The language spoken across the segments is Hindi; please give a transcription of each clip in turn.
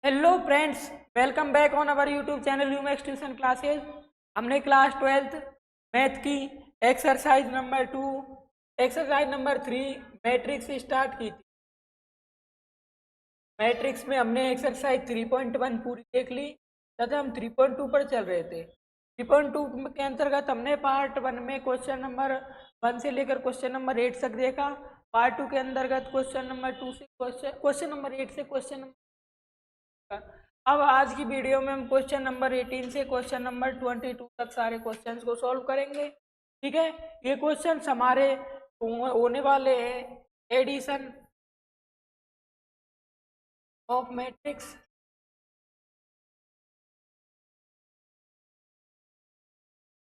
Hello friends, welcome back on our YouTube channel Umax tuition classes. हमने क्लास 12th मैथ की exercise number 2, exercise number 3 matrix start की थी। मैट्रिक्स में हमने एक्सरसाइज 3.1 पूरी देख ली तथा हम 3.2 पर चल रहे थे। 3.2 के अंतर्गत हमने पार्ट 1 में क्वेश्चन नंबर 1 से लेकर क्वेश्चन नंबर 8 तक देखा। पार्ट 2 के अंतर्गत क्वेश्चन नंबर 2 से क्वेश्चन नंबर 8 से क्वेश्चन नंबर। अब आज की वीडियो में हम क्वेश्चन नंबर 18 से क्वेश्चन नंबर 22 तक सारे क्वेश्चंस को सॉल्व करेंगे। ठीक है, ये क्वेश्चंस हमारे होने वाले हैं एडिशन ऑफ मैट्रिक्स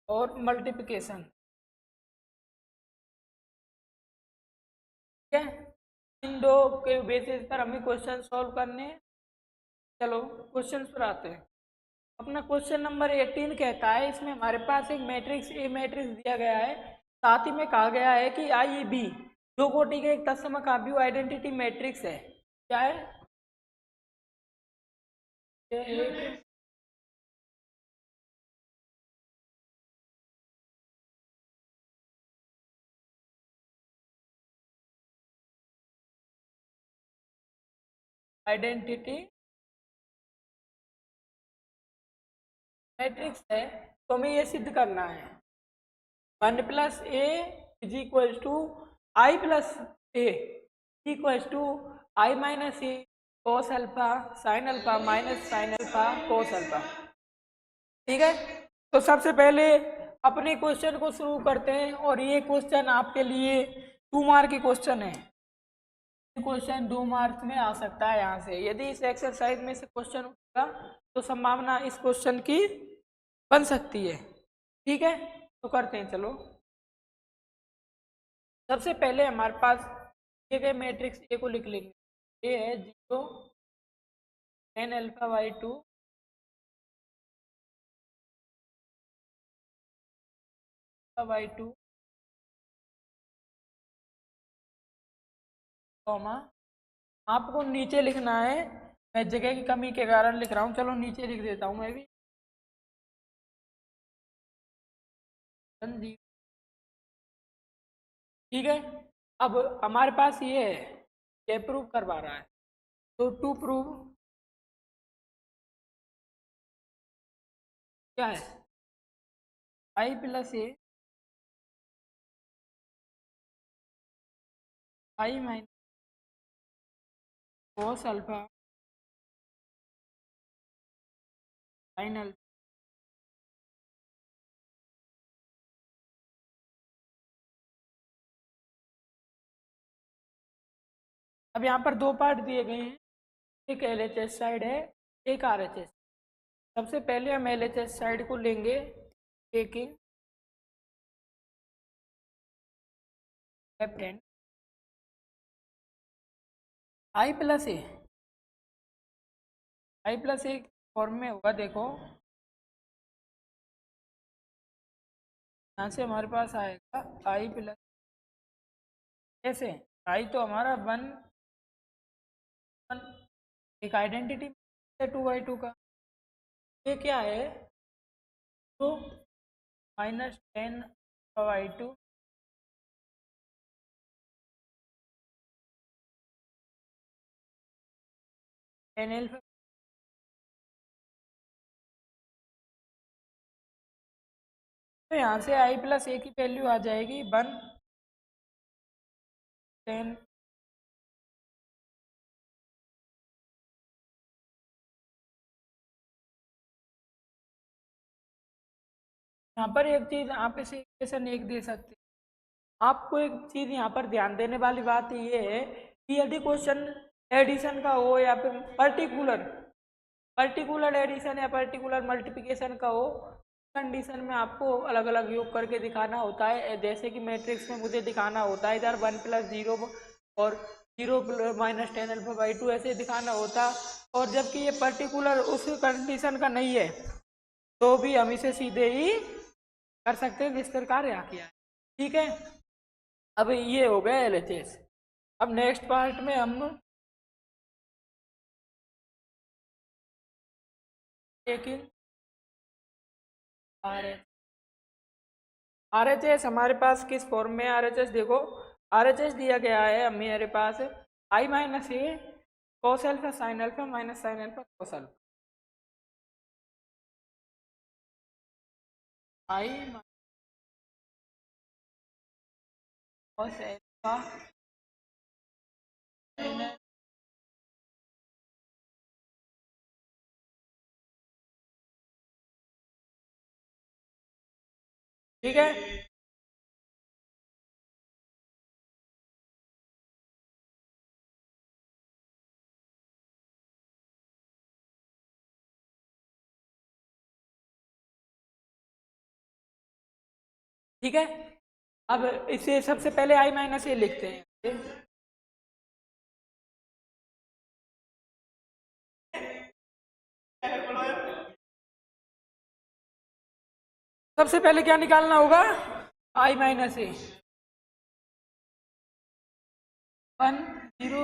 और मल्टीप्लिकेशन। ठीक है, इन दो के बेसिस पर हमें क्वेश्चन सॉल्व करने हैं। चलो क्वेश्चन पर आते हैं। अपना क्वेश्चन नंबर 18 कहता है, इसमें हमारे पास एक मैट्रिक्स ए मैट्रिक्स दिया गया है। साथ ही में कहा गया है कि आई बी दो कोटि के एक तत्सम काव्य आइडेंटिटी मैट्रिक्स है। क्या है? ये एक आइडेंटिटी मैट्रिक्स है। तो हमें ये सिद्ध करना है 1 plus A is equal to I plus A equal to I minus A cos alpha sine alpha minus sine alpha cos alpha. ठीक है, तो सबसे पहले अपने क्वेश्चन को शुरू करते हैं और ये क्वेश्चन आपके लिए 2 मार्क की क्वेश्चन है। क्वेश्चन 2 मार्क्स में आ सकता है। यहाँ से यदि इस एक्सरसाइज में से क्वेश्चन उठेगा तो संभावना इस क्वेश्चन की बन सकती है। ठीक है, तो करते हैं। चलो सबसे पहले हमारे पास दिए गए मैट्रिक्स ए को लिख लेंगे। ए है 0 10 अल्फा बाई 2 बाई 2 कॉमा। आपको नीचे लिखना है, मैं जगह की कमी के कारण लिख रहा हूँ। चलो नीचे लिख देता हूँ मैं भी। ठीक है, अब हमारे पास ये है, ये प्रूव करवा रहा है। तो टू प्रूव क्या है, I plus a I minus cos alpha sine alpha. अब यहाँ पर दो पार्ट दिए गए हैं, एक एल एच एस साइड है, एक आर एच एस। सबसे पहले हम एल एच एस साइड को लेंगे। Taking friend I plus A form में होगा। देखो यहाँ से हमारे पास आएगा आई प्लस, कैसे आई तो हमारा वन एक आइडेंटिटी है 2/2 का। ये क्या है, तो -10/2 10 अल्फा। तो यहाँ से आई प्लस ए की वैल्यू आ जाएगी 1/10। यहाँ पर एक चीज आप इसे इक्वेशन एक दे सकते हैं। आपको एक चीज यहाँ पर ध्यान देने वाली बात ये है कि यदि क्वेश्चन एडिशन का हो या फिर पर्टिकुलर पर्टिकुलर एडिशन या पर्टिकुलर मल्टीप्लिकेशन का हो, कंडीशन में आपको अलग अलग योग करके दिखाना होता है। जैसे कि मैट्रिक्स में मुझे दिखाना होता है इधर 1 + 0 और 0 -10 अल्फा बाई 2 ऐसे दिखाना होता। और जबकि ये पर्टिकुलर उस कंडीशन का नहीं है तो भी हम इसे सीधे ही कर सकते हैं जिस प्रकार यहाँ किया है। ठीक है, अब ये हो गया एलएचएस। अब नेक्स्ट पार्ट में हम लेकिन आर एच एस हमारे पास किस फॉर्म में आर एच एस देखो, आर एच एस दिया गया है मेरे पास I minus a cos alpha sine alpha minus sine alpha cos alpha, I cos alpha ठीक है। ठीक है, अब इसे सबसे पहले आई माइनस ए लिखते हैं। सबसे पहले क्या निकालना होगा, आई माइनस ए, 1 0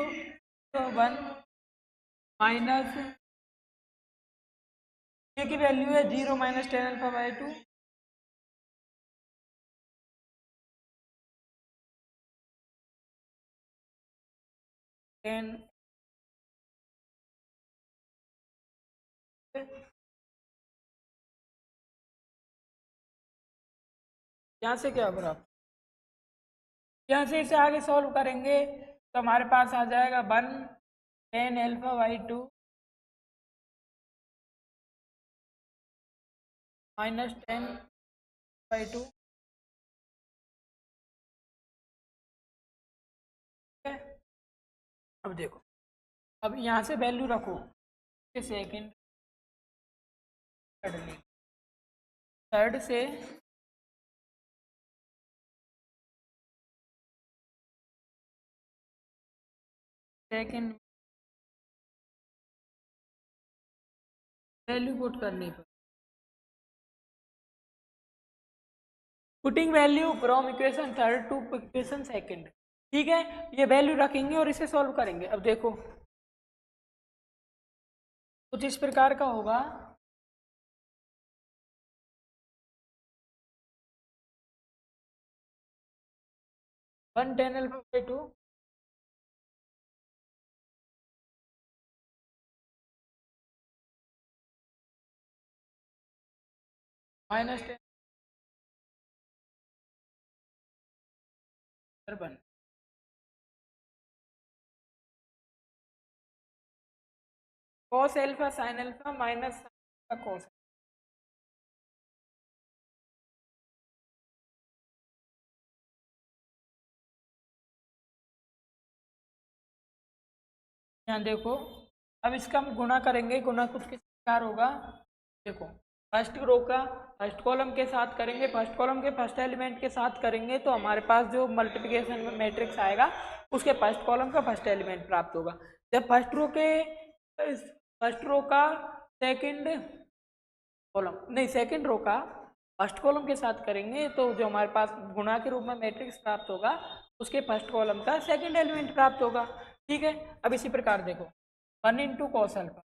1 माइनस ए की वैल्यू है 0 minus tan alpha by 2, ten यहाँ से क्या होगा, यहाँ से इसे आगे सॉल्व करेंगे तो हमारे पास आ जाएगा 1 tan अल्फा बाई 2 माइनस 10/2। अब देखो, अब यहाँ से वैल्यू रखो, सेकेंड थर्ड थर्ड से सेकेंड वैल्यू पुट करनी पर, putting value from equation third to equation second. ठीक है, ये वैल्यू रखेंगे और इसे सॉल्व करेंगे। अब देखो कुछ इस प्रकार का होगा, 1 tan alpha by 2 minus 10/1 cos alpha sine alpha minus cos. यहाँ देखो, अब इसका हम गुणा करेंगे, गुणा कुछ किस प्रकार होगा, देखो फर्स्ट रो का फर्स्ट कॉलम के साथ करेंगे, फर्स्ट कॉलम के फर्स्ट एलिमेंट के साथ करेंगे तो हमारे पास जो मल्टीप्लिकेशन में मैट्रिक्स आएगा उसके फर्स्ट कॉलम का फर्स्ट एलिमेंट प्राप्त होगा। जब फर्स्ट रो का सेकंड कॉलम नहीं सेकंड रो का फर्स्ट कॉलम के साथ करेंगे तो जो हमारे पास गुणा के रूप में मैट्रिक्स प्राप्त होगा उसके फर्स्ट कॉलम का सेकंड एलिमेंट प्राप्त होगा। ठीक है, अब इसी प्रकार देखो 1 × cos alpha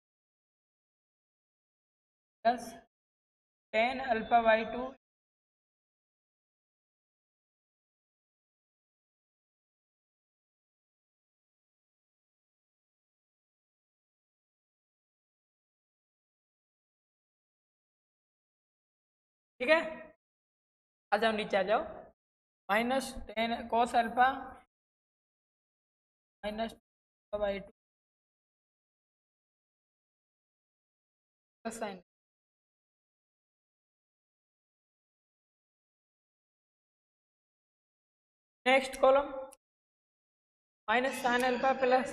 plus tan alpha by 2 ठीक है, आ जाओ नीचे आ जाओ, minus ten cos alpha minus by 2 plus sign. Next column minus sine alpha plus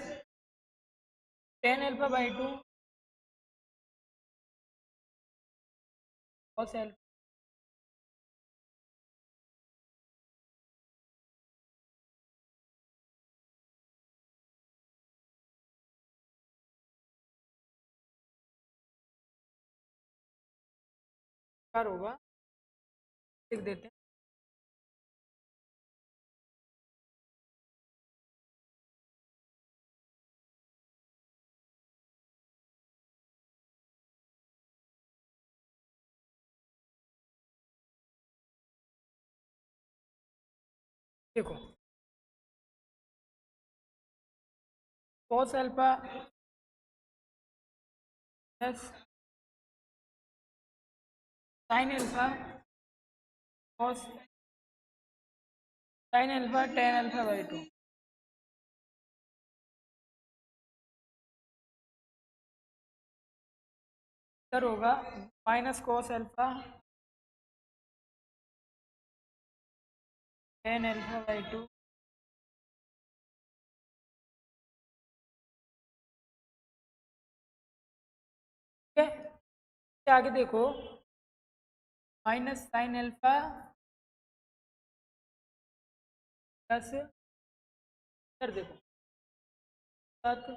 tan alpha by 2 cos alpha होगा, लिख देते हैं। देखो cos alpha plus sign alpha cos sine alpha tan alpha by to इधर होगा minus cos alpha tan alpha by to. ठीक है, आगे देखो माइनस साइन अल्फा प्लस इधर देखो तक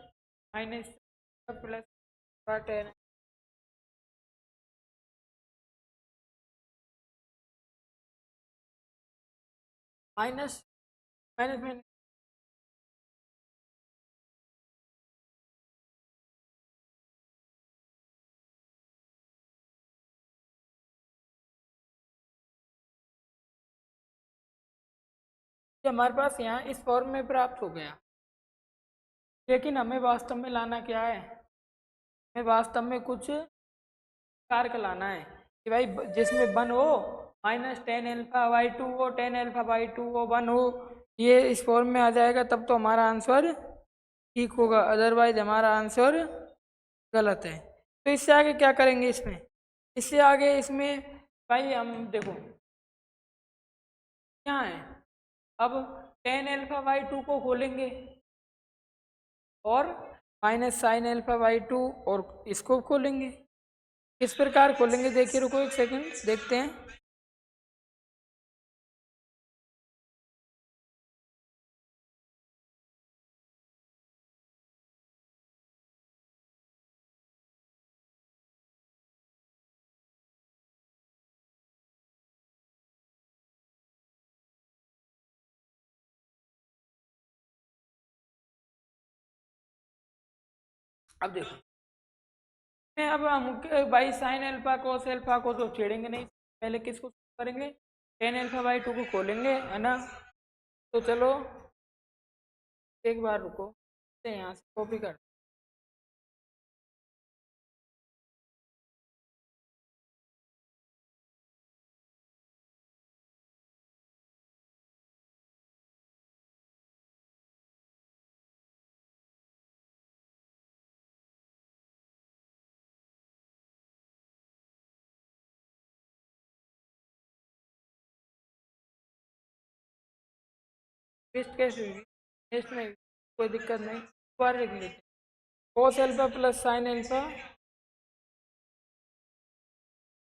minus plus ten minus minus minus हमारे पास यहाँ इस फॉर्म में प्राप्त हो गया, लेकिन हमें वास्तव में लाना क्या है, हमें वास्तव में कुछ कारक लाना है कि भाई जिसमें वन हो minus tan alpha by to हो टेन एल्फा बाई टू हो वन हो, ये इस फॉर्म में आ जाएगा तब तो हमारा आंसर ठीक होगा, अदरवाइज हमारा आंसर गलत है। तो इससे आगे क्या करेंगे इसमें, इससे आगे इसमें भाई हम देखो क्या है, अब टेन एल्फा बाई टू को खोलेंगे और minus sign alpha by to और इसको खोलेंगे। किस प्रकार खोलेंगे देखिए, रुको एक सेकंड देखते हैं। अब देखो मैं अब हम भाई साइन एल्फा कोस एल्फा को तो छेड़ेंगे नहीं, पहले किसको करेंगे, टेन एल्फा बाई टू को खोलेंगे है ना। तो चलो एक बार रुको, यहाँ से कॉपी कर पेस्ट कैसे होगी, पेस्ट में कोई दिक्कत नहीं, दोबारा लिख लेते कोस एल्फा प्लस साइन एल्फा,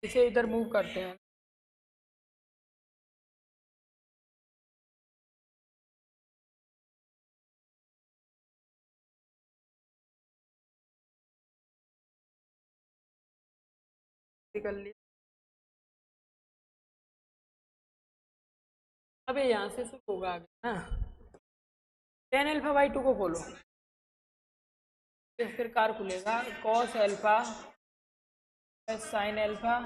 इसे इधर मूव करते हैं। कर लिया, अब ये यहाँ से शुरू होगा आगे ना, टेन एल्फा बाई टू को खोलो, फिर कार खुलेगा cos alpha plus sign alpha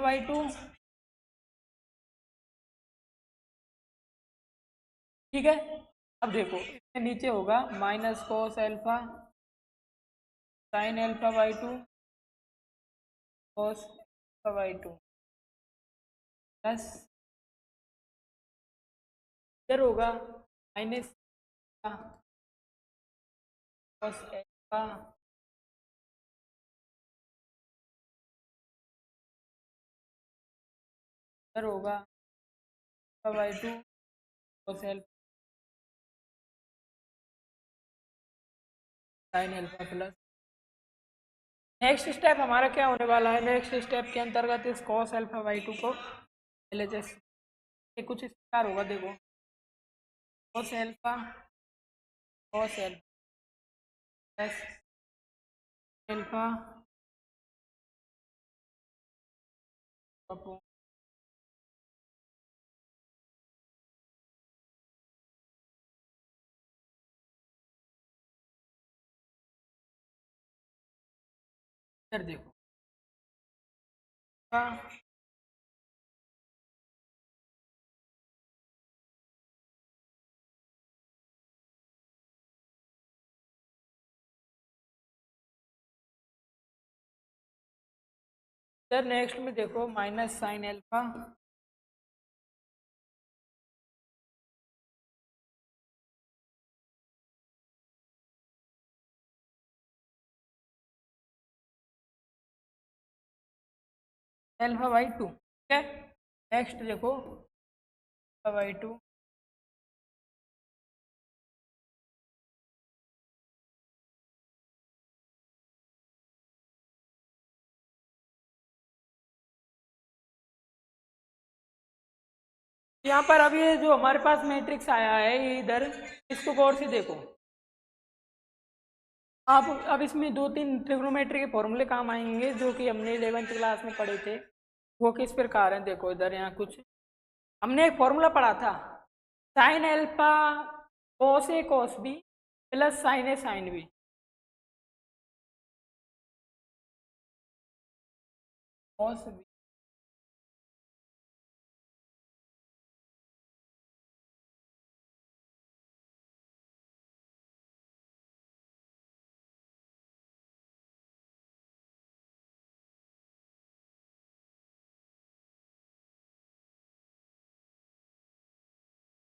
by to. ठीक है, अब देखो इसमें नीचे होगा minus cos alpha sign alpha by two cos alpha by two plus इधर होगा माइनस कॉस एल्फा इधर होगा alpha by two cos alpha sine alpha plus. Next step हमारा क्या होने वाला है, नेक्स्ट स्टेप के अंतर्गत इस कॉस एल्फा बाई टू को LHS ये कुछ इस प्रकार होगा, देखो cos alpha plus alpha upon इधर देखो इधर नेक्स्ट में देखो minus sine alpha, alpha by to, ठीक है। नेक्स्ट देखो एल्फा बाई टू, यहाँ पर अब ये जो हमारे पास मैट्रिक्स आया है ये इधर, इसको गौर से देखो आप। अब इसमें दो तीन ट्रिग्नोमेट्री के फॉर्मूले काम आएंगे जो कि हमने 11th क्लास में पढ़े थे। वो किस प्रकार हैं देखो, इधर यहाँ कुछ हमने एक फॉर्मूला पढ़ा था, sine alpha cos a cos b plus sine A sine b. Cos b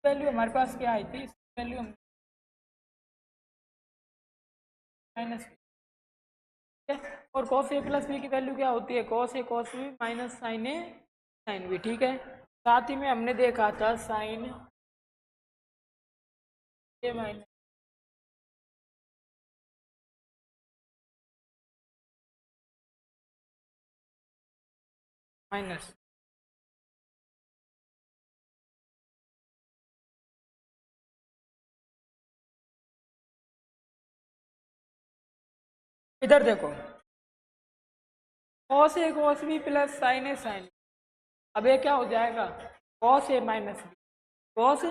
value हमारे पास क्या आई थी, वैल्यू माइनस, ठीक है। और cos ए प्लस बी की वैल्यू क्या होती है, cos ए cos बी माइनस साइन ए साइन बी, ठीक है। साथ ही में हमने देखा था साइन ए माइनस माइनस, इधर देखो cos ए cos बी प्लस साइन ए साइन, अब ये क्या हो जाएगा cos ए माइनस बी, cos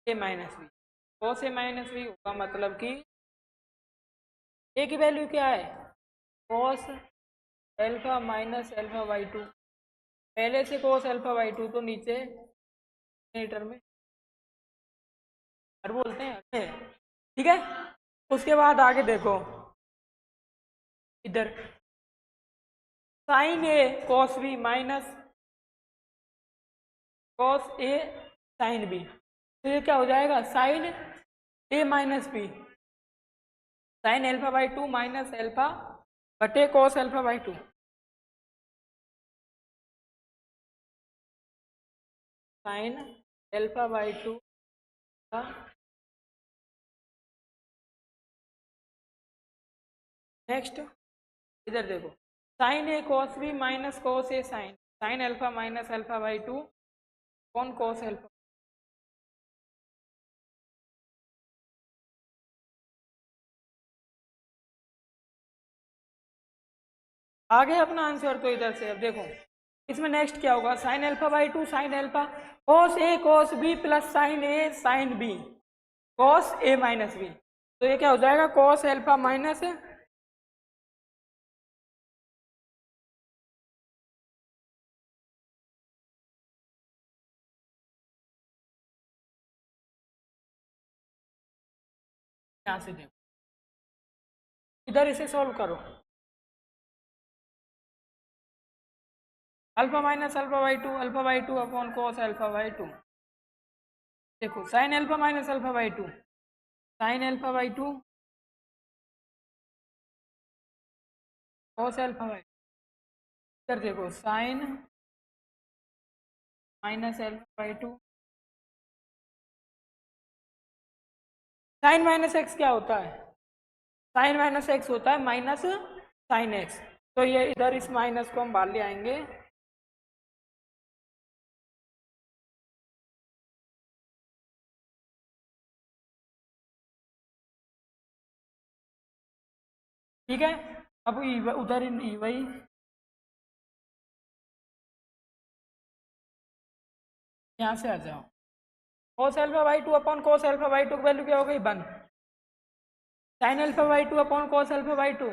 ए माइनस बी, cos ए माइनस बी होगा मतलब कि ए की वैल्यू क्या है cos alpha minus alpha by to, पहले से cos एल्फा बाई टू तो नीचे मीटर में हर बोलते हैं, ठीक है। उसके बाद आगे देखो इधर sine a cos b minus cos a sine b, तो ये क्या हो जाएगा sine a minus b, sine alpha by two minus alpha बटे cos alpha by two, sine alpha by two का नेक्स्ट इधर देखो sine a cos b minus cos a sine, sine alpha minus alpha by two कौन कॉस एल्फा। आगे अपना आंसर तो इधर से अब देखो इसमें नेक्स्ट क्या होगा sine alpha by two sine alpha cos A cos B plus sine A sine B cos A minus B, तो ये क्या हो जाएगा कॉस एल्फा माइनस यहाँ से देखो इधर इसे सॉल्व करो, alpha by two upon cos alpha by two, देखो sine alpha minus alpha by two sine alpha by two cos alpha by, इधर देखो sine minus alpha by two, sine minus x क्या होता है, साइन माइनस एक्स होता है माइनस साइन एक्स, तो ये इधर इस माइनस को हम बाहर ले आएंगे, ठीक है। अब उधर वही यहाँ से आ जाओ cos alpha by two upon cos alpha by to की वैल्यू क्या हो गई 1, sign alpha by two upon cos alpha by to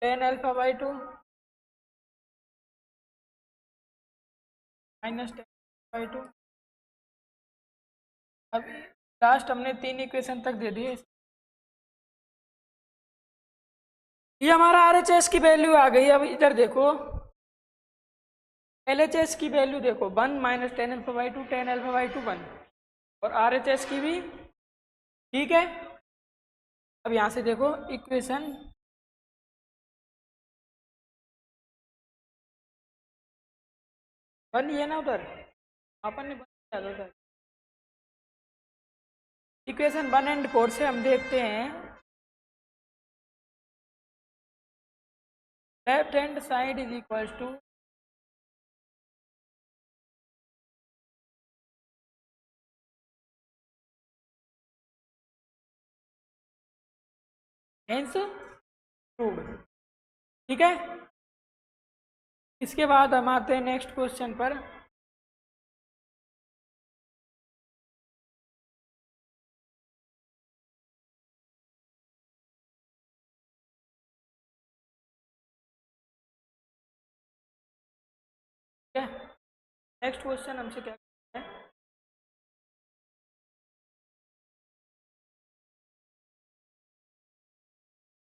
tan alpha by two minus ten by two. अब लास्ट हमने 3 इक्वेशन तक दे दिए, ये हमारा RHS की वैल्यू आ गई। अब इधर देखो, LHS की वैल्यू देखो 1 minus tan alpha by to, tan alpha by to 1, और RHS की भी। ठीक है, अब यहाँ से देखो इक्वेशन, बन ये ना उधर अपन ने बन उधर। इक्वेशन 1 एंड 4 से हम देखते हैं, left hand side is equal to hence proved. ठीक है, इसके बाद हम आते हैं नेक्स्ट क्वेश्चन पर। ठीक है, नेक्स्ट क्वेश्चन हमसे क्या है,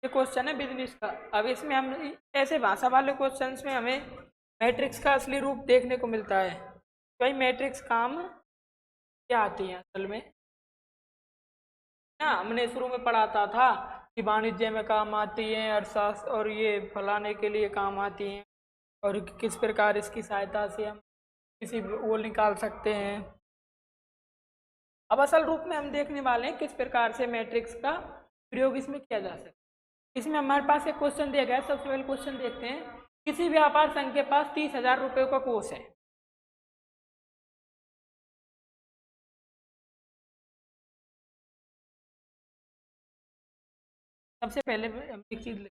ये क्वेश्चन है बिजनेस का। अब इसमें हम ऐसे भाषा वाले क्वेश्चंस में हमें मैट्रिक्स का असली रूप देखने को मिलता है। तो भाई मैट्रिक्स काम क्या आती है असल में ना, हमने शुरू में पढ़ाता था कि वाणिज्य में काम आती हैं, अर्थशास्त्र और ये फलाने के लिए काम आती हैं, और किस प्रकार इसकी सहायता से हम किसी वो निकाल सकते हैं। अब असल रूप में हम देखने वाले हैं किस प्रकार से मैट्रिक्स का प्रयोग इसमें किया जा सकता है। इसमें हमारे पास एक क्वेश्चन दिया गया है। सबसे पहले क्वेश्चन देखते हैं, किसी व्यापार संघ के पास 30,000 रुपये का कोष है। सबसे पहले हम एक चीज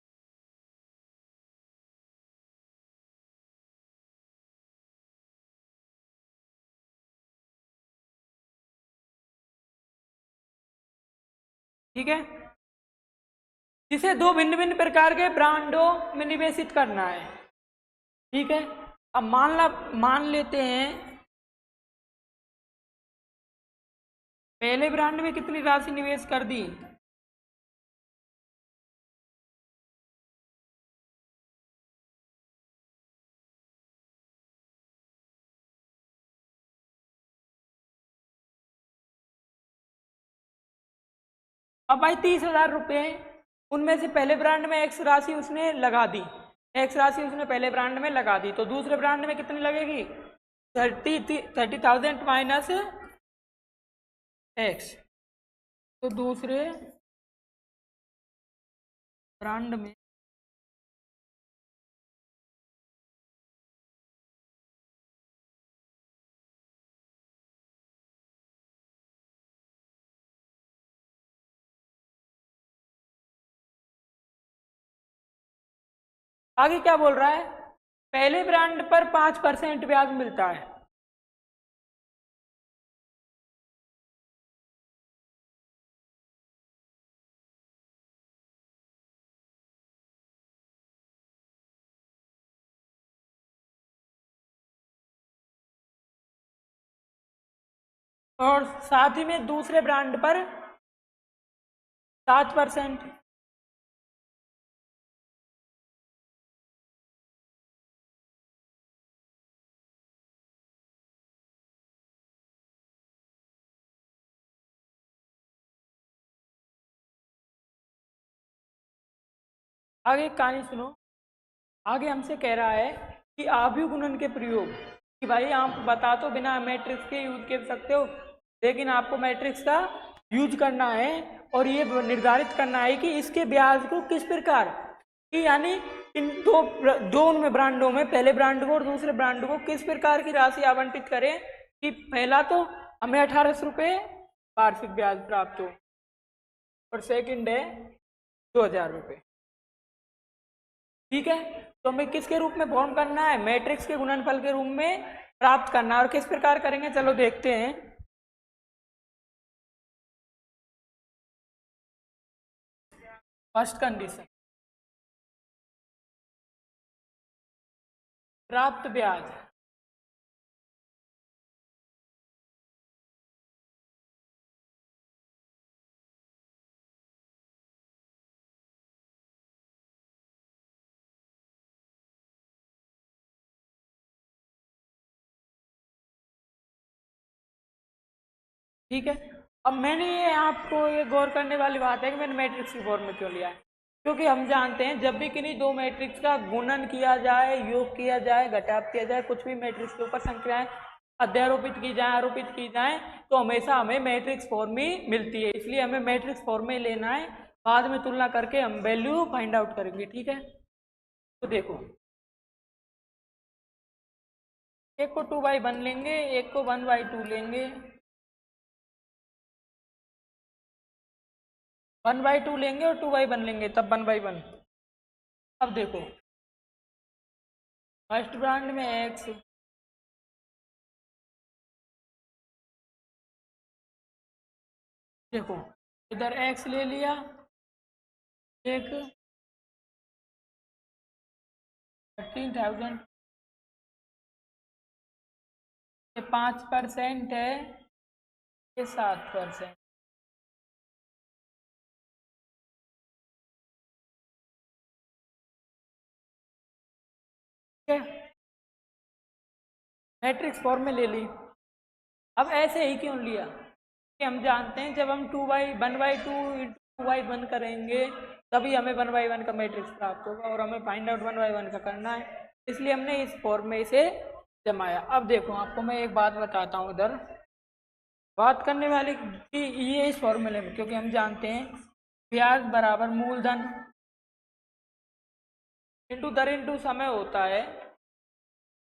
ठीक है, जिसे दो भिन्न भिन्न प्रकार के ब्रांडों में निवेशित करना है। ठीक है, अब मान लेते हैं पहले ब्रांड में कितनी राशि निवेश कर दी, अब भाई 30,000 रुपये, उनमें से पहले ब्रांड में एक्स राशि उसने लगा दी, एक्स राशि उसने पहले ब्रांड में लगा दी, तो दूसरे ब्रांड में कितनी लगेगी, 30,000 माइनस एक्स। तो दूसरे ब्रांड में आगे क्या बोल रहा है, पहले ब्रांड पर 5% ब्याज मिलता है। और साथ ही में दूसरे ब्रांड पर 7%। आगे कहानी सुनो, आगे हमसे कह रहा है कि आव्यूह गुणन के प्रयोग, कि भाई आप बता तो बिना मैट्रिक्स के यूज कर सकते हो, लेकिन आपको मैट्रिक्स का यूज करना है और ये निर्धारित करना है कि इसके ब्याज को किस प्रकार कि, यानी इन दो उनमें ब्रांडों में पहले ब्रांड को और दूसरे ब्रांड को किस प्रकार की राशि आवंटित करें कि पहला तो हमें 1800 रुपये वार्षिक ब्याज प्राप्त हो, और सेकंड है 2,000 रुपये। ठीक है, तो हमें किसके रूप में फॉर्म करना है, मैट्रिक्स के गुणनफल के रूप में प्राप्त करना है। और किस प्रकार करेंगे, चलो देखते हैं। फर्स्ट कंडीशन, प्राप्त ब्याज ठीक है। अब मैंने ये आपको ये गौर करने वाली बात है कि मैंने मैट्रिक्स की फॉर्म में क्यों लिया है, क्योंकि हम जानते हैं जब भी किन्हीं दो मैट्रिक्स का गुणन किया जाए, योग किया जाए, घटाव किया जाए, कुछ भी मैट्रिक्स के ऊपर संख्याएं अध्यारोपित की जाए, आरोपित की जाए, तो हमेशा हमें मैट्रिक्स फॉर्म ही मिलती है। इसलिए हमें मैट्रिक्स फॉर्म में लेना है, बाद में तुलना करके हम वैल्यू फाइंड आउट करेंगे। ठीक है, तो देखो एक को 2/1 लेंगे, एक को 1/2 लेंगे, 1/2 लेंगे और 2/1 लेंगे, तब 1/1। अब देखो फर्स्ट ब्रांड में एक्स, देखो इधर एक्स ले लिया, एक 13,000, ये 5% है, ये 7%। ठीक है, मैट्रिक्स फॉर्म में ले ली। अब ऐसे ही क्यों लिया कि हम जानते हैं जब हम 1/2 इंटू 2/1 करेंगे तभी हमें 1/1 का मैट्रिक्स प्राप्त होगा, और हमें फाइंड आउट 1/1 का करना है, इसलिए हमने इस फॉर्म में इसे जमाया। अब देखो आपको मैं एक बात बताता हूँ, इधर बात करने वाली कि ये इस फॉर्मूले में, क्योंकि हम जानते हैं ब्याज बराबर मूलधन इंटू दर इंटू समय होता है,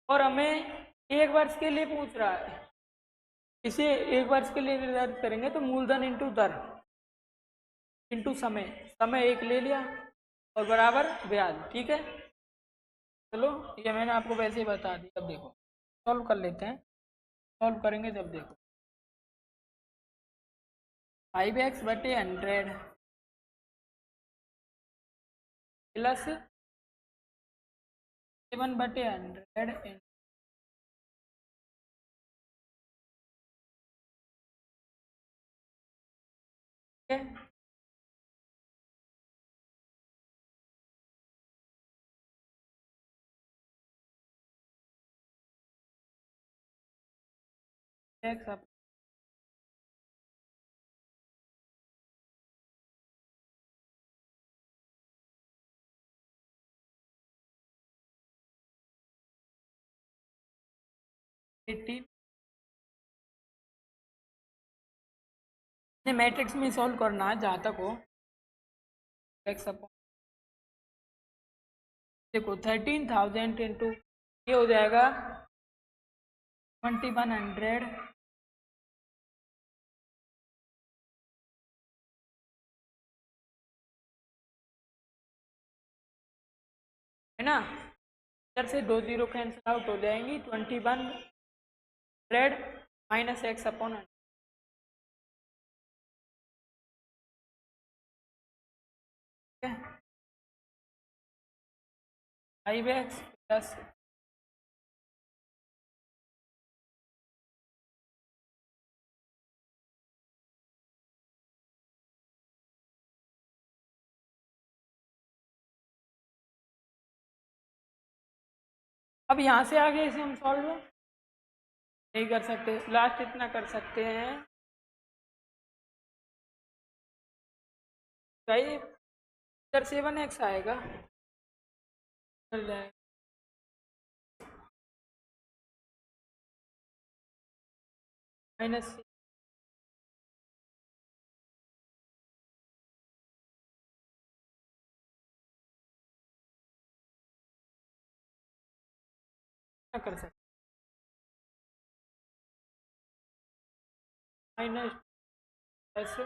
और हमें एक वर्ष के लिए पूछ रहा है, इसे एक वर्ष के लिए निर्धारित करेंगे तो मूलधन इंटू दर इंटू समय, समय एक ले लिया और बराबर ब्याज। ठीक है, चलो ये मैंने आपको वैसे ही बता दिया। अब देखो सॉल्व कर लेते हैं, सॉल्व करेंगे जब देखो 5x/100 प्लस 7/100 है, एक्स अब एट्टी मैट्रिक्स में सॉल्व करना है जहाँ तक हो। एक्स अपॉन देखो 13,000 इंटू ये हो जाएगा 2100, है ना, इधर से 2 जीरो कैंसिल आउट हो जाएंगी, 2100 minus x upon 5x plus अब यहाँ से आगे इसे हम सॉल्व नहीं कर सकते, लास्ट इतना कर सकते हैं भाई, इधर 7x आएगा, चल जाएगा माइनस कर सकते माइनस ऐसे,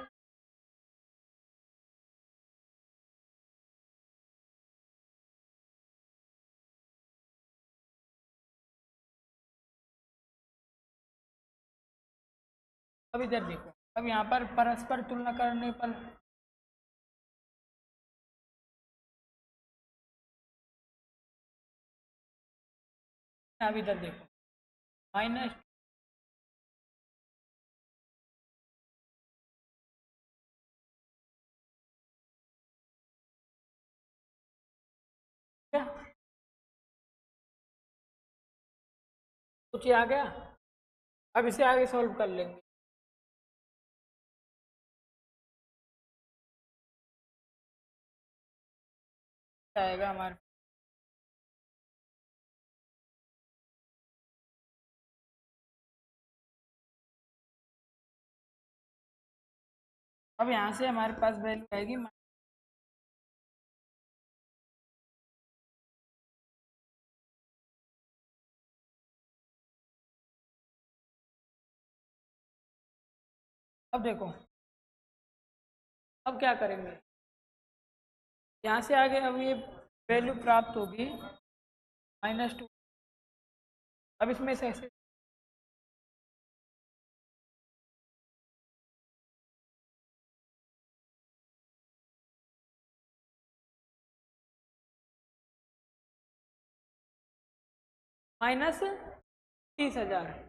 अब इधर देखो, अब यहाँ पर परस्पर तुलना करने पर अब इधर देखो माइनस, कुछ आ गया। अब इसे आगे सॉल्व कर लेंगे। आएगा हमारे। अब यहाँ से हमारे पास वैल्यू आएगी। अब देखो, अब क्या करेंगे, यहाँ से आगे अब ये वैल्यू प्राप्त होगी -2। अब इसमें से ऐसे -30,000।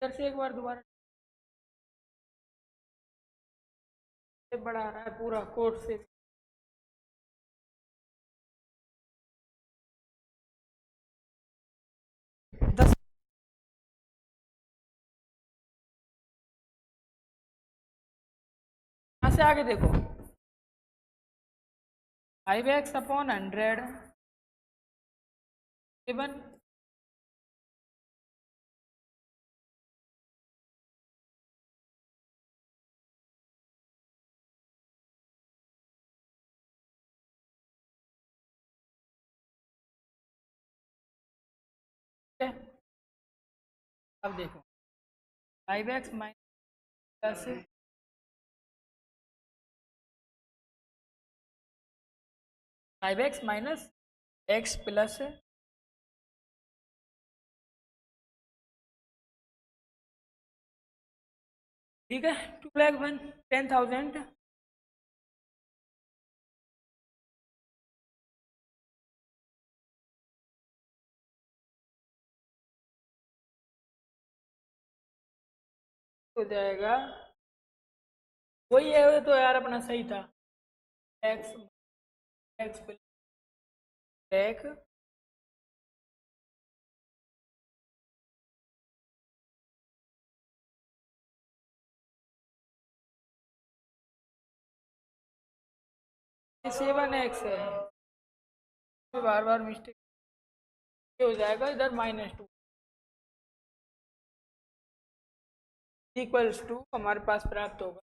इधर से एक बार दोबारा बढ़ा रहा है पूरा कोड से। दस यहाँ से आगे देखो, 5x/100 गिवन है। अब देखो 5x minus 5x minus x plus ठीक है 2,10,000 हो जाएगा। वही है तो यार अपना सही था, x x प्लस एक 7x है। बार बार मिस्टेक हो जाएगा, इधर -2 इक्वल्स टू हमारे पास प्राप्त होगा।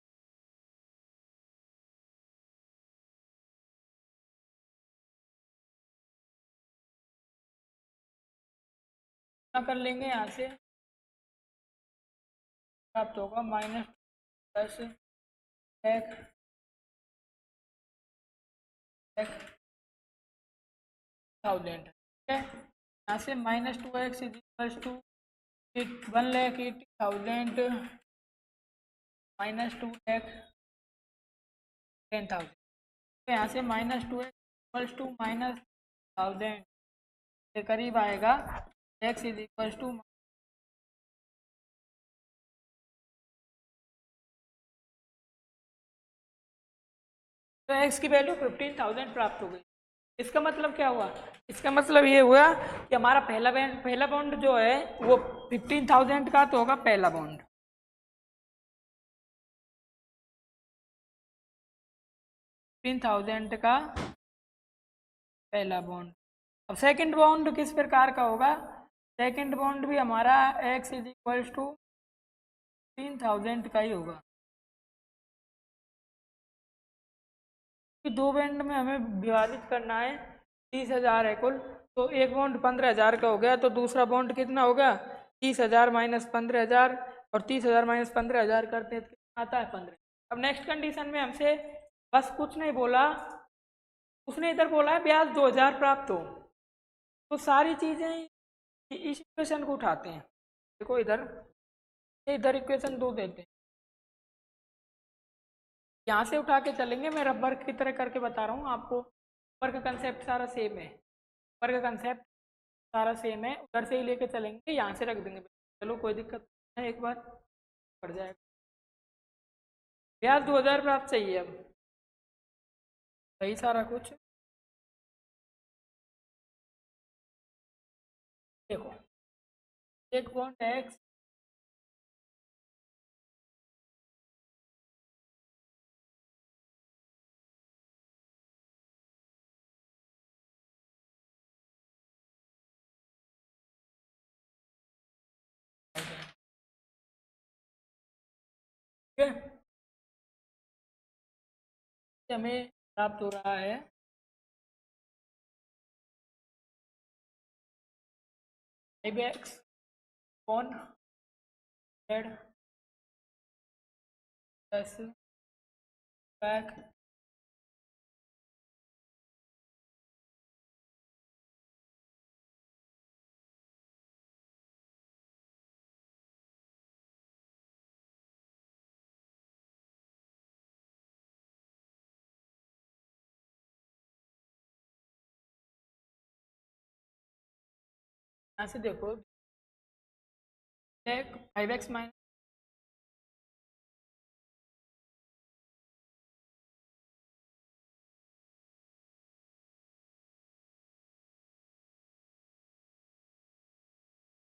क्या कर लेंगे, यहाँ से प्राप्त होगा -+x थाउजेंड। ठीक है, यहाँ से -2x इक्वल्स टू 1,80,000 -2x 10,000। तो यहाँ से -2x इक्वल्स टू -1000 के करीब आएगा। x इज इक्वल्स टू तो x की वैल्यू 15,000 प्राप्त हो गई। इसका मतलब क्या हुआ, इसका मतलब ये हुआ कि हमारा पहला बॉन्ड जो है वो 15,000 का तो होगा पहला बॉन्ड। 15,000 का पहला बॉन्ड। अब सेकंड बॉन्ड किस प्रकार का होगा, सेकंड बॉन्ड भी हमारा x इज इक्वल्स टू 15,000 का ही होगा। दो बॉन्ड में हमें विभाजित करना है, 30,000 है कुल, तो एक बॉन्ड 15,000 का हो गया, तो दूसरा बॉन्ड कितना होगा 30,000 माइनस 15,000, और 30,000 माइनस 15,000 करते हैं तो कितना आता है 15। अब नेक्स्ट कंडीशन में हमसे बस कुछ नहीं बोला, उसने इधर बोला है ब्याज 2,000 प्राप्त हो। तो सारी चीज़ें इस इक्वेशन को उठाते हैं। देखो इधर इधर इक्वेशन 2 देते हैं, यहाँ से उठा के चलेंगे। मैं रबर की तरह करके बता रहा हूँ आपको, रबर का कंसेप्ट सारा सेम है। रबर का कंसेप्ट सारा सेम है, उधर से ही लेके चलेंगे, यहाँ से रख देंगे। चलो कोई दिक्कत नहीं है, एक बार पड़ जाएगा। ब्याज 2000 प्राप्त चाहिए अब, सही सारा कुछ। देखो, एक बॉन्ड एक्स ठीक है, हमें प्राप्त हो रहा है 5x upon Z plus back यहाँ से देखो, 5x माइनस,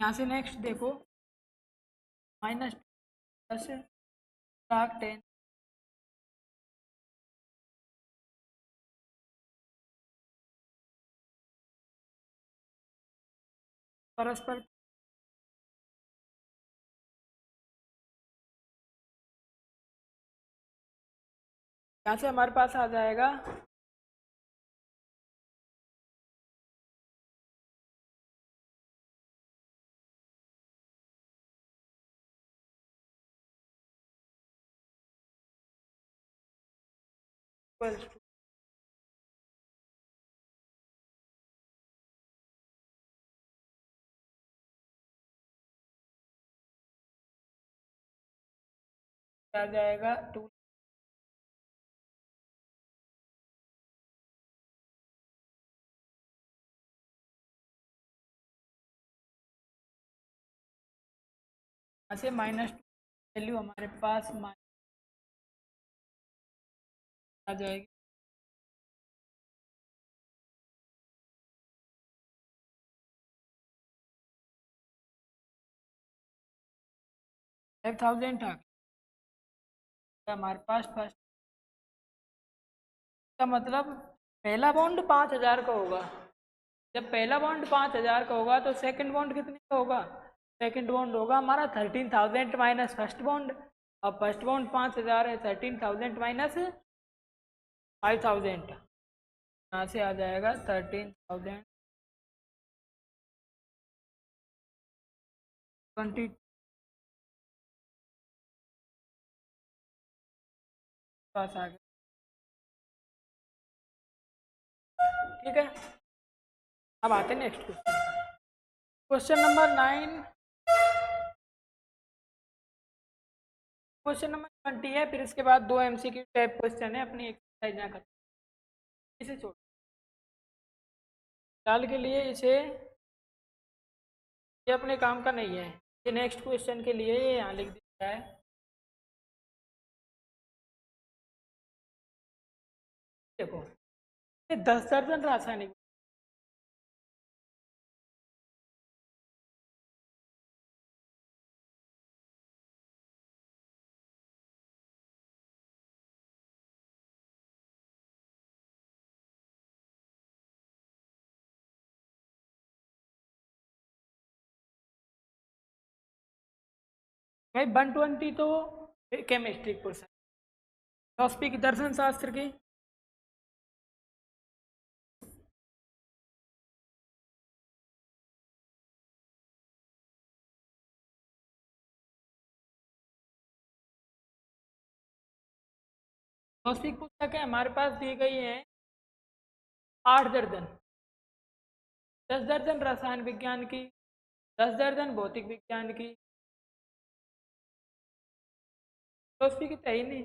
यहाँ से नेक्स्ट देखो माइनस प्लस भाग 10 परस्पर, यहाँ से हमारे पास आ जाएगा इक्वल्स टू, आ जाएगा 2 यहाँ से माइनस वैल्यू हमारे पास माइनस आ जाएगी 5000 आ गया हमारे पास फर्स्ट का मतलब। पहला बॉन्ड 5000 का होगा, जब पहला बॉन्ड 5000 का होगा तो सेकंड बॉन्ड कितने का होगा? सेकंड बॉन्ड होगा हमारा 13000 माइनस फर्स्ट बॉन्ड। अब फर्स्ट बॉन्ड 5000 है, 13000 माइनस 5000, यहाँ से आ जाएगा 13000 20 पास आ गया। ठीक है, अब आते हैं next question. Question number 9, question number 20 है, फिर इसके बाद 2 MCQ टाइप क्वेश्चन है, अपनी एक्सरसाइज ना खत्म, इसे छोड़ फिलहाल के लिए इसे, ये अपने काम का नहीं है, ये नेक्स्ट क्वेश्चन के लिए ये यहाँ लिख दिया है। देखो, ये 10 दर्जन रासायनिक, भाई 120 तो केमिस्ट्री क्वेश्चन, फिलोसफी की दर्शन शास्त्र की, फिलोसफी की पुस्तक है हमारे पास दी गई है 8 दर्जन, 10 दर्जन रसायन विज्ञान की, 10 दर्जन भौतिक विज्ञान की, फिलोसफी की तो ही नहीं।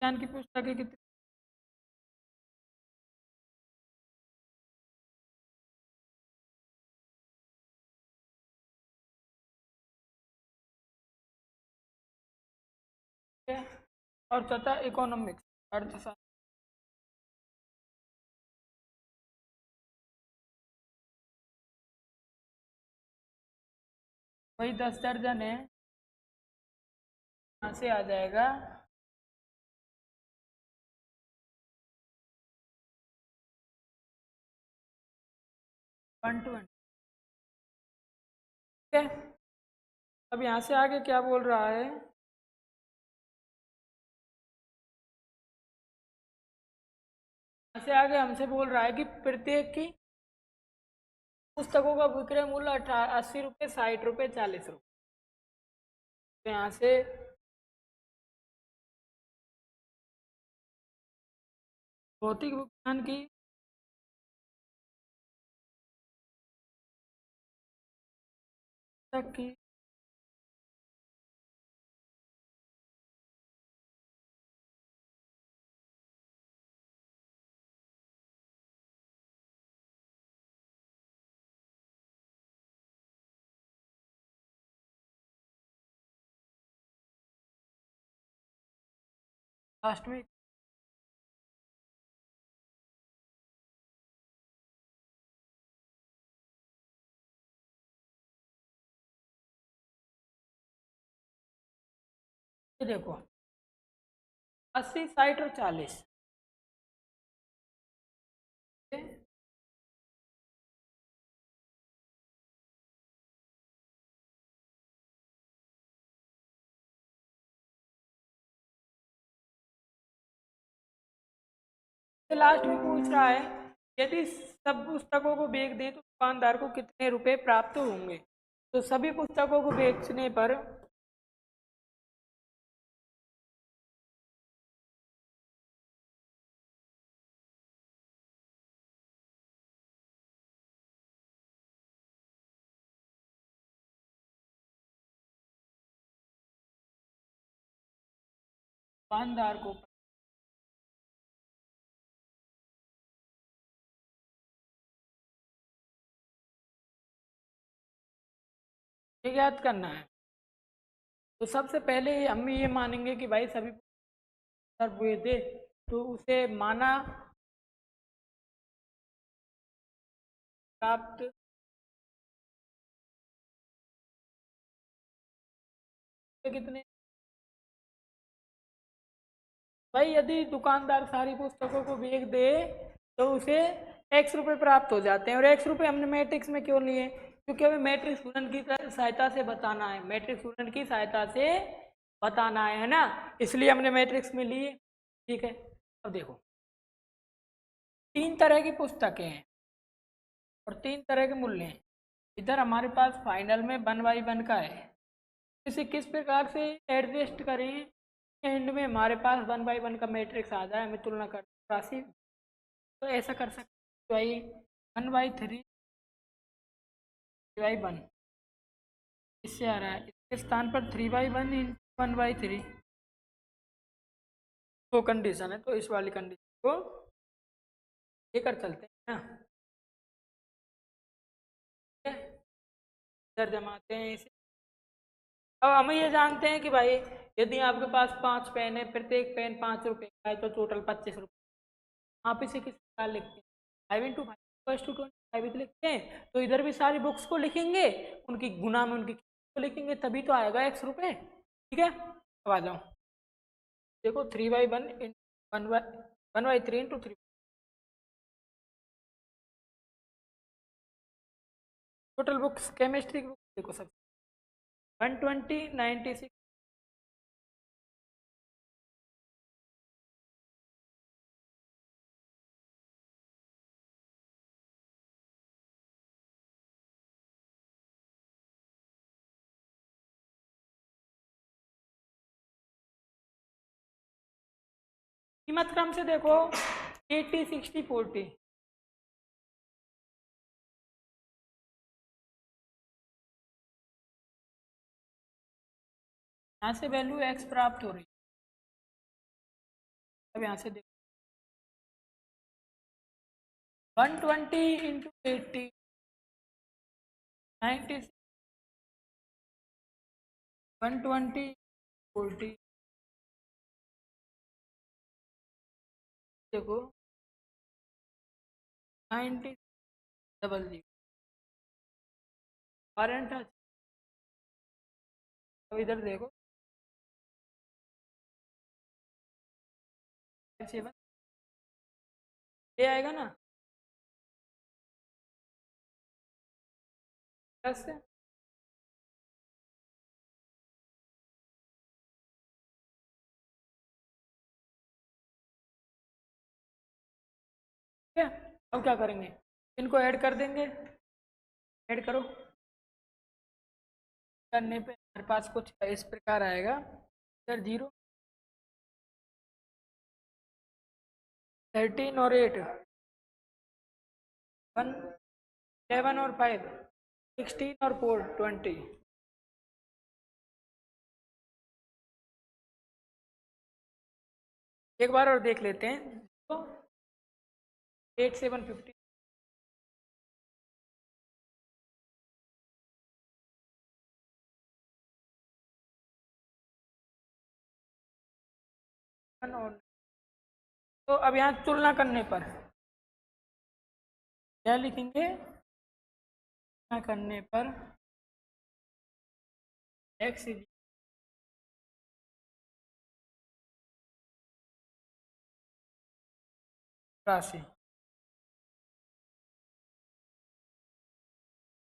विज्ञान की पुस्तकें कितनी? है? और चौथा इकोनॉमिक्स, अर्थशास्त्र। वही 10 दर्जन है। यहाँ से आ जाएगा 120। ठीक है। अब यहाँ से आगे क्या बोल रहा है? यहाँ से आगे हमसे बोल रहा है कि प्रत्येक की पुस्तकों का विक्रय मूल्य 80 रुपये, 60 रुपये, 40 रुपये। तो यहाँ से भौतिक विज्ञान की पुस्तक की लास्ट में ये देखो 80, 60 और 40। लास्ट में पूछ रहा है यदि सब पुस्तकों को बेच दें तो दुकानदार को कितने रुपए प्राप्त होंगे। तो सभी पुस्तकों को बेचने पर दुकानदार को ये याद करना है। तो सबसे पहले हम ये मानेंगे कि भाई सभी पुस्तक बेच दे, तो उसे माना प्राप्त कितने। भाई यदि दुकानदार सारी पुस्तकों को बेच दे तो उसे एक्स रुपये प्राप्त हो जाते हैं। और एक्स रुपये हमने मैट्रिक्स में क्यों लिए? क्योंकि हमें मैट्रिक्स गुणन की सहायता से बताना है, मैट्रिक्स गुणन की सहायता से बताना है ना, इसलिए हमने मैट्रिक्स में लिए। ठीक है। अब देखो 3 तरह की पुस्तकें हैं और 3 तरह के मूल्य हैं। इधर हमारे पास फाइनल में 1/1 का है, इसे किस प्रकार से एडजस्ट करें एंड में हमारे पास 1/1 का मैट्रिक्स आ जाए, हमें तुलना कर राशि। तो ऐसा कर सकते हैं भाई 1/3/1 इससे आ रहा है, इसके स्थान पर 3/1 इन 1/3 वो कंडीशन है। तो इस वाली कंडीशन को लेकर चलते हैं ना। ठीक है, इधर जमाते हैं इसे। अब हम ये जानते हैं कि भाई यदि आपके पास 5 पेन है, प्रत्येक पेन 5 रुपये का है, तो टोटल 25 रुपये। आप इसे किस प्रकार लिखते हैं? 5 × 5 = 25 लिखते हैं। तो इधर भी सारी बुक्स को लिखेंगे, उनकी गुना में उनकी को लिखेंगे, तभी तो आएगा x रुपये। ठीक है। अब आ जाओ, देखो 3/1 इन 1/3 इंटू 3। टोटल बुक्स केमिस्ट्री की बुक्स देखो सब 120, 96। कीमत क्रम से देखो 80, 60, 40। यहाँ से वैल्यू x प्राप्त हो रही है। अब यहाँ से देखो 120 इंटू 80 90 120 40 देखो 90 डबल जीरो वारंट। अब इधर देखो 7 ये आएगा ना प्लस से ठीक है। अब क्या करेंगे, इनको ऐड कर देंगे, ऐड करो। करने पे हमारे पास कुछ इस प्रकार आएगा, इधर 0 13 और 8 1 7 और 5 16 और 4 20। एक बार और देख लेते हैं तो 8 7 50 और तो अब यहाँ तुलना करने पर क्या लिखेंगे, तुलना करने पर x राशि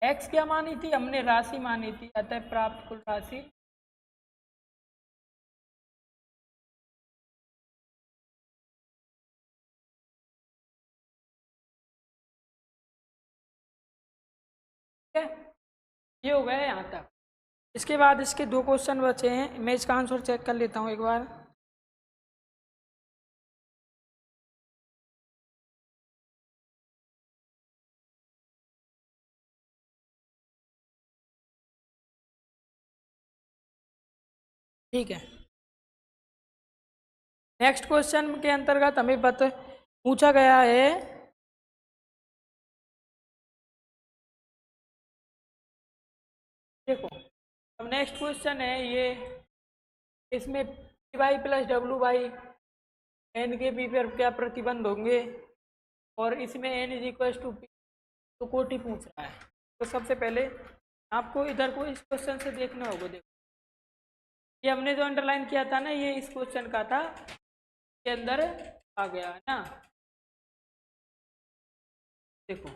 x क्या मानी थी हमने, राशि मानी थी, अतः प्राप्त कुल राशि ठीक है। ये हो गया यहाँ तक। इसके बाद इसके 2 क्वेश्चन बचे हैं, मैं इसका आंसर चेक कर लेता हूँ एक बार। ठीक है, नेक्स्ट क्वेश्चन के अंतर्गत हमें पूछा गया है देखो। अब नेक्स्ट क्वेश्चन है ये, इसमें P Y plus W Y N K P पर क्या प्रतिबंध होंगे, और इसमें N is equal to P, तो कोटि पूछ रहा है। तो सबसे पहले आपको इधर को इस क्वेश्चन से देखना होगा। देखो ये हमने जो अंडरलाइन किया था ना, ये इस क्वेश्चन का था, के अंदर आ गया है ना। देखो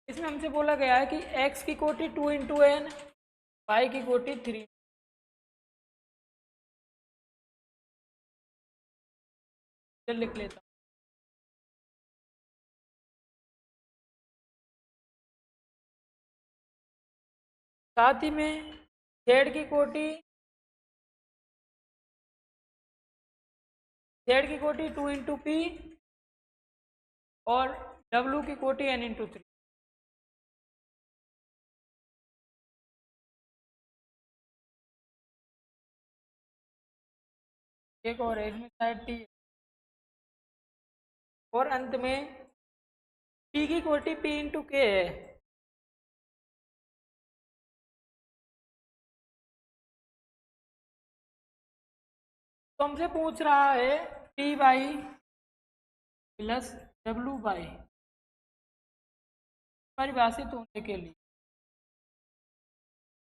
इसमें हमसे बोला गया है कि x की कोटि 2 इंटू एन, वाई की कोटि 3। लिख लेता हूँ, साथ ही में जेड की कोटि 2 इंटू पी और डब्लू की कोटि एन इंटू 3। एक और है इसमें शायद टी, और अंत में पी की कोटि पी इंटू के है। तो हमसे पूछ रहा है T by plus W by परिभाषित होने के लिए।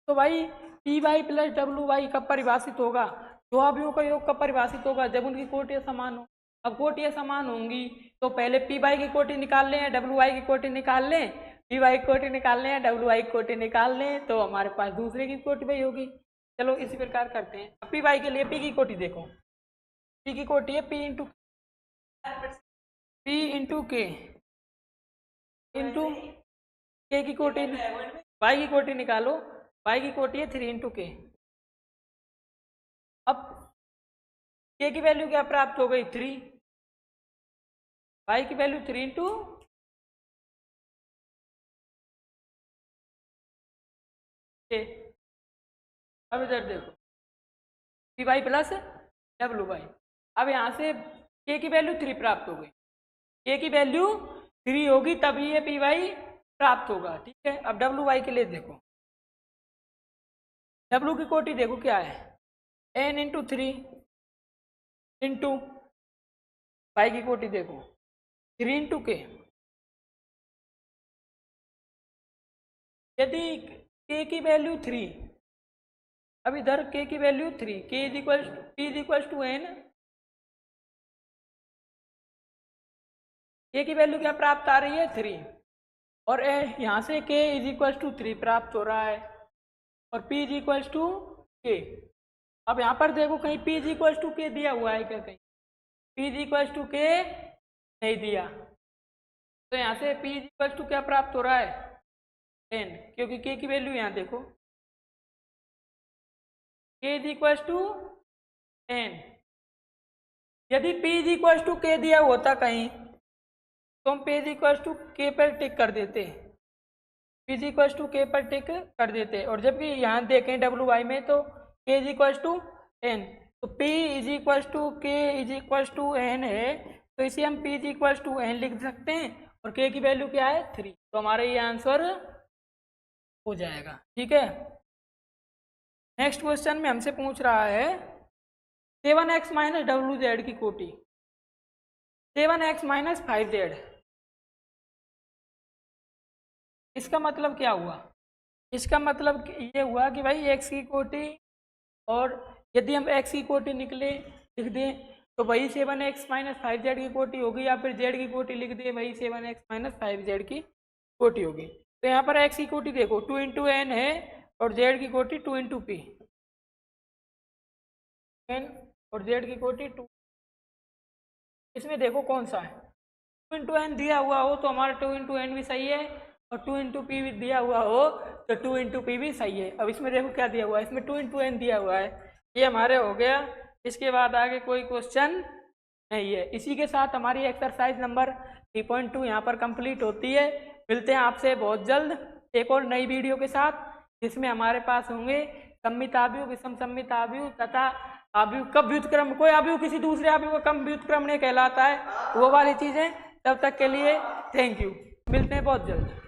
तो भाई T by plus W by कब परिभाषित होगा, दो अवयवों का योग कब परिभाषित होगा, जब उनकी कोटियां समान हो। अब कोटियां समान होंगी तो पहले पी बाई की कोटि निकाल लें या डब्लू वाई की कोटि निकाल लें, पी वाई की कोटि निकाल लें या डब्लू वाई की कोटि निकाल लें, तो हमारे पास दूसरे की कोटि वही होगी। चलो इसी प्रकार करते हैं। अब पी वाई के लिए पी की कोटि देखो, पी की कोटि है पी इंटू के इंटू के की कोटि, वाई की कोटि निकालो, वाई की कोटि है 3 इंटू के। अब के की वैल्यू क्या प्राप्त हो गई 3, वाई की वैल्यू 3 इंटू के। अब इधर देखो P Y plus W Y. अब यहाँ से के की वैल्यू 3 प्राप्त हो गई, के की वैल्यू 3 होगी तभी ये पी वाई प्राप्त होगा। ठीक है, अब डब्ल्यू वाई के लिए देखो, डब्ल्यू की कोटि देखो क्या है, एन इंटू 3 इंटू वाई की कोटि देखो 3 इंटू के। यदि के की वैल्यू 3, अब इधर के की value 3, K is equal P is equal to N, K की वैल्यू क्या प्राप्त आ रही है 3, और यहाँ से के इज इक्वल टू 3 प्राप्त हो रहा है, और p इज इक्वल टू के। अब यहाँ पर देखो कहीं p इज इक्वल टू के दिया हुआ है क्या, कहीं p इज इक्वल टू के नहीं दिया, तो यहाँ से p इज इक्वल टू क्या प्राप्त हो रहा है 10, क्योंकि k की वैल्यू यहाँ देखो k इज इक्वल टू 10। यदि p इज इक्वल टू के दिया होता कहीं तो हम p इज इक्वल टू के पर टिक कर देते, p इज इक्वल टू के पर टिक कर देते, और जब भी यहाँ देखें डब्ल्यू वाई में तो k is equal to n, तो p is equal to K is equal to n है, तो इसे हम p is equal to n लिख सकते हैं, और k की वैल्यू क्या है 3, तो हमारा ये आंसर हो जाएगा। ठीक है, नेक्स्ट क्वेश्चन में हमसे पूछ रहा है 7x माइनस डब्ल्यू जेड की कोटि, 7x माइनस 5z, इसका मतलब क्या हुआ, इसका मतलब ये हुआ कि भाई x की कोटि, और यदि हम x की कोटि निकले लिख दें तो वही 7x माइनस 5z की कोटि होगी, या फिर z की कोटि लिख दें वही 7x माइनस 5z की कोटि होगी। तो यहाँ पर x की कोटि देखो 2 इंटू एन है, और z की कोटि 2 इंटू पी, एन और z की कोटि 2, इसमें देखो कौन सा है, 2 इंटू एन दिया हुआ हो तो हमारा 2 इंटू एन भी सही है, और 2 इंटू पी भी दिया हुआ हो तो 2 इंटू पी भी सही है। अब इसमें देखो क्या दिया हुआ है, इसमें 2 इंटू एन दिया हुआ है, ये हमारे हो गया, इसके बाद आगे कोई क्वेश्चन नहीं है। इसी के साथ हमारी एक्सरसाइज नंबर 3.2 यहाँ पर कंप्लीट होती है। मिलते हैं आपसे बहुत जल्द एक और नई वीडियो के साथ, जिसमें हमारे पास होंगे सम्मित आव्यूह, विषम सम्मित आव्यूह तथा आव्यूह कब व्युत्क्रम, कोई आव्यूह किसी दूसरे आव्यूह का कम व्युत्क्रम नहीं कहलाता है, वो वाली चीज़ें। तब तक के लिए थैंक यू, मिलते हैं बहुत जल्द।